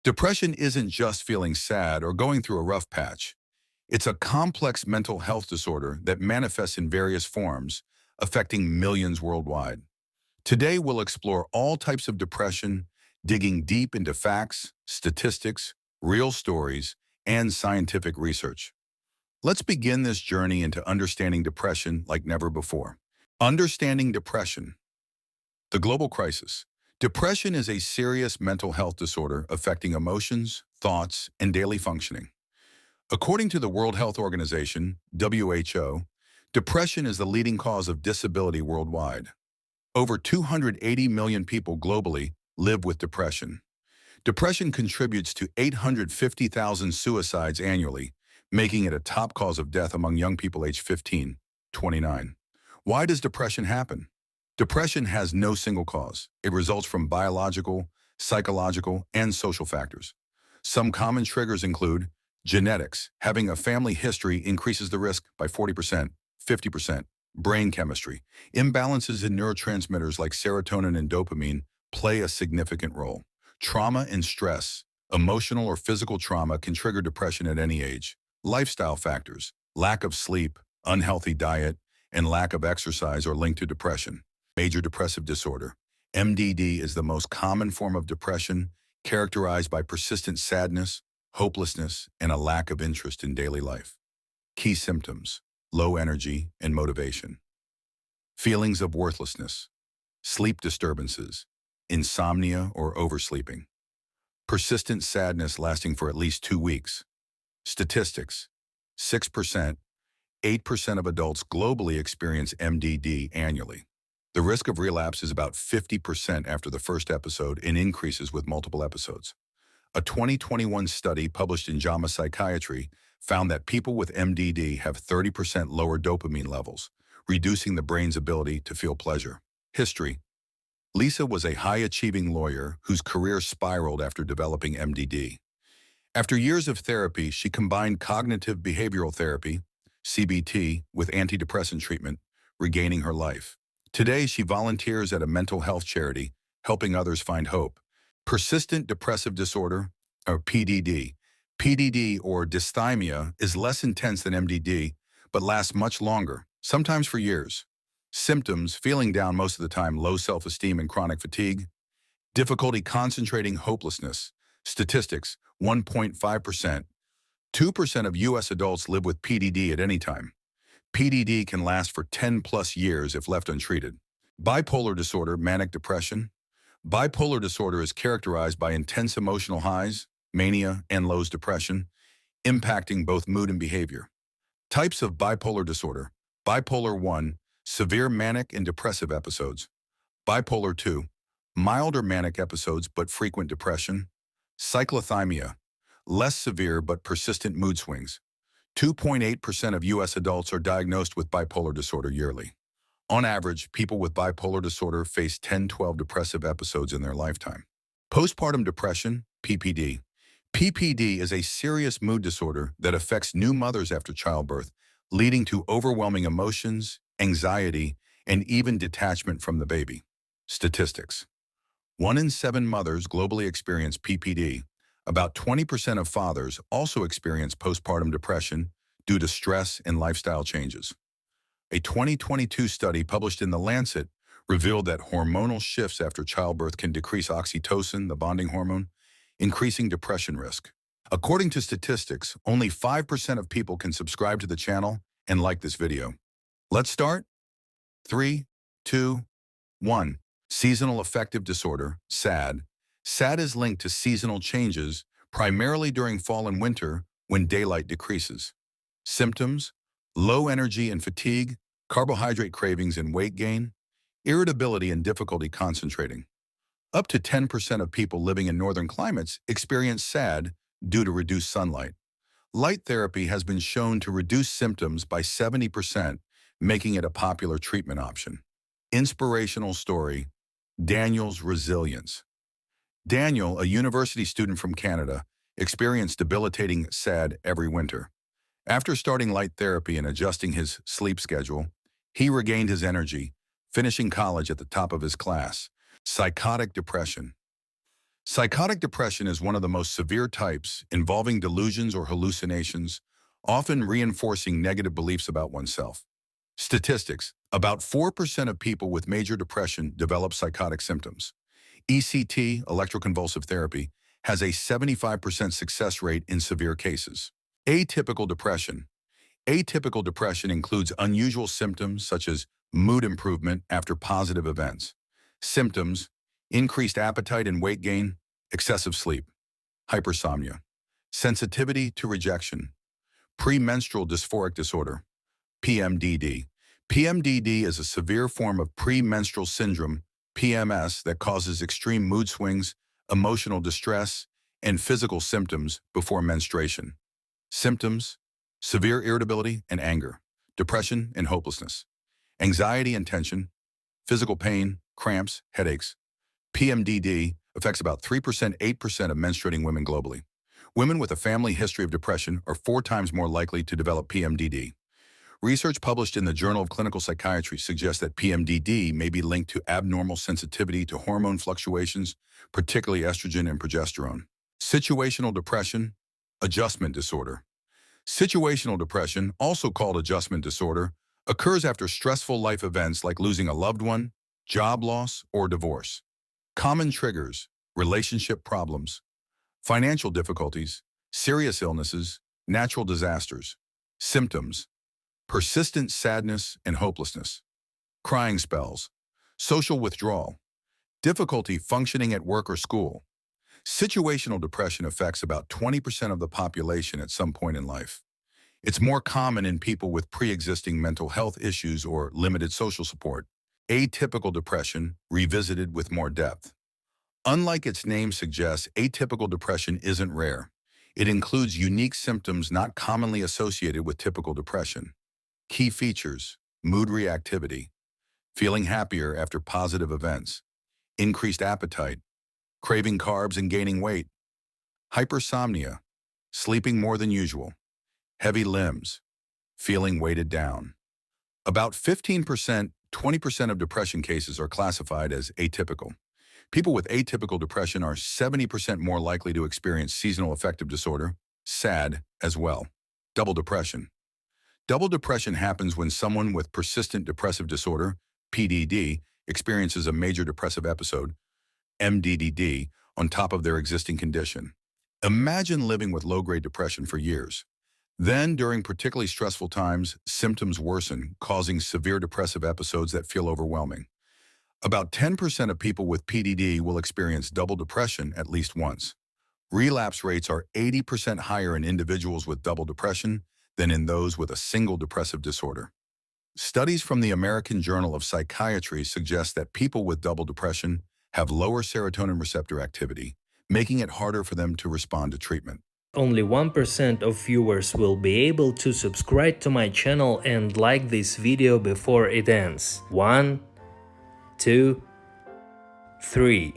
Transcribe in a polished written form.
Depression isn't just feeling sad or going through a rough patch. It's a complex mental health disorder that manifests in various forms, affecting millions worldwide. Today, we'll explore all types of depression, digging deep into facts, statistics, real stories, and scientific research. Let's begin this journey into understanding depression like never before. Understanding depression. The global crisis. Depression is a serious mental health disorder affecting emotions, thoughts, and daily functioning. According to the World Health Organization, WHO, depression is the leading cause of disability worldwide. Over 280 million people globally live with depression. Depression contributes to 850,000 suicides annually, making it a top cause of death among young people aged 15 to 29. Why does depression happen? Depression has no single cause. It results from biological, psychological, and social factors. Some common triggers include genetics. Having a family history increases the risk by 40%, 50%. Brain chemistry. Imbalances in neurotransmitters like serotonin and dopamine play a significant role. Trauma and stress. Emotional or physical trauma can trigger depression at any age. Lifestyle factors. Lack of sleep, unhealthy diet, and lack of exercise are linked to depression. Major depressive disorder. MDD is the most common form of depression, characterized by persistent sadness, hopelessness, and a lack of interest in daily life. Key symptoms: low energy and motivation. Feelings of worthlessness, sleep disturbances, insomnia or oversleeping. Persistent sadness lasting for at least 2 weeks. Statistics: 6%, 8% of adults globally experience MDD annually. The risk of relapse is about 50% after the first episode and increases with multiple episodes. A 2021 study published in JAMA Psychiatry found that people with MDD have 30% lower dopamine levels, reducing the brain's ability to feel pleasure. History. Lisa was a high-achieving lawyer whose career spiraled after developing MDD. After years of therapy, she combined cognitive behavioral therapy, CBT, with antidepressant treatment, regaining her life. Today, she volunteers at a mental health charity, helping others find hope. Persistent depressive disorder, or PDD. PDD, or dysthymia, is less intense than MDD, but lasts much longer, sometimes for years. Symptoms: feeling down most of the time, low self-esteem and chronic fatigue. Difficulty concentrating, hopelessness. Statistics: 1.5%. 2% of U.S. adults live with PDD at any time. PDD can last for 10 plus years if left untreated. Bipolar disorder, manic depression. Bipolar disorder is characterized by intense emotional highs, mania, and lows, depression, impacting both mood and behavior. Types of bipolar disorder. Bipolar 1, severe manic and depressive episodes. Bipolar 2, milder manic episodes but frequent depression. Cyclothymia, less severe but persistent mood swings. 2.8% of U.S. adults are diagnosed with bipolar disorder yearly. On average, people with bipolar disorder face 10-12 depressive episodes in their lifetime. Postpartum depression, PPD. PPD is a serious mood disorder that affects new mothers after childbirth, leading to overwhelming emotions, anxiety, and even detachment from the baby. Statistics: 1 in 7 mothers globally experience PPD. About 20% of fathers also experience postpartum depression due to stress and lifestyle changes. A 2022 study published in The Lancet revealed that hormonal shifts after childbirth can decrease oxytocin, the bonding hormone, increasing depression risk. According to statistics, only 5% of people can subscribe to the channel and like this video. Let's start. 3, 2, 1. Seasonal affective disorder, SAD. SAD is linked to seasonal changes, primarily during fall and winter when daylight decreases. Symptoms: low energy and fatigue, carbohydrate cravings and weight gain, irritability and difficulty concentrating. Up to 10% of people living in northern climates experience SAD due to reduced sunlight. Light therapy has been shown to reduce symptoms by 70%, making it a popular treatment option. Inspirational story: Daniel's resilience. Daniel, a university student from Canada, experienced debilitating SAD every winter. After starting light therapy and adjusting his sleep schedule, he regained his energy, finishing college at the top of his class. Psychotic depression. Psychotic depression is one of the most severe types, involving delusions or hallucinations, often reinforcing negative beliefs about oneself. Statistics: about 4% of people with major depression develop psychotic symptoms. ECT, electroconvulsive therapy, has a 75% success rate in severe cases. Atypical depression. Atypical depression includes unusual symptoms such as mood improvement after positive events. Symptoms: increased appetite and weight gain, excessive sleep, hypersomnia, sensitivity to rejection, premenstrual dysphoric disorder, PMDD. PMDD is a severe form of premenstrual syndrome, PMS, that causes extreme mood swings, emotional distress, and physical symptoms before menstruation. Symptoms: severe irritability and anger, depression and hopelessness, anxiety and tension, physical pain, cramps, headaches. PMDD affects about 3%, 8% of menstruating women globally. Women with a family history of depression are 4 times more likely to develop PMDD. Research published in the Journal of Clinical Psychiatry suggests that PMDD may be linked to abnormal sensitivity to hormone fluctuations, particularly estrogen and progesterone. Situational depression, adjustment disorder. Situational depression, also called adjustment disorder, occurs after stressful life events like losing a loved one, job loss, or divorce. Common triggers: relationship problems, financial difficulties, serious illnesses, natural disasters. Symptoms: persistent sadness and hopelessness, crying spells, social withdrawal, difficulty functioning at work or school. Situational depression affects about 20% of the population at some point in life. It's more common in people with pre-existing mental health issues or limited social support. Atypical depression, revisited with more depth. Unlike its name suggests, atypical depression isn't rare. It includes unique symptoms not commonly associated with typical depression. Key features: mood reactivity, feeling happier after positive events, increased appetite, craving carbs and gaining weight, hypersomnia, sleeping more than usual, heavy limbs, feeling weighted down. About 15%, 20% of depression cases are classified as atypical. People with atypical depression are 70% more likely to experience seasonal affective disorder, SAD, as well. Double depression. Double depression happens when someone with persistent depressive disorder, PDD, experiences a major depressive episode, MDD, on top of their existing condition. Imagine living with low-grade depression for years. Then, during particularly stressful times, symptoms worsen, causing severe depressive episodes that feel overwhelming. About 10% of people with PDD will experience double depression at least once. Relapse rates are 80% higher in individuals with double depression than in those with a single depressive disorder. Studies from the American Journal of Psychiatry suggest that people with double depression have lower serotonin receptor activity, making it harder for them to respond to treatment. Only 1% of viewers will be able to subscribe to my channel and like this video before it ends. 1, 2, 3.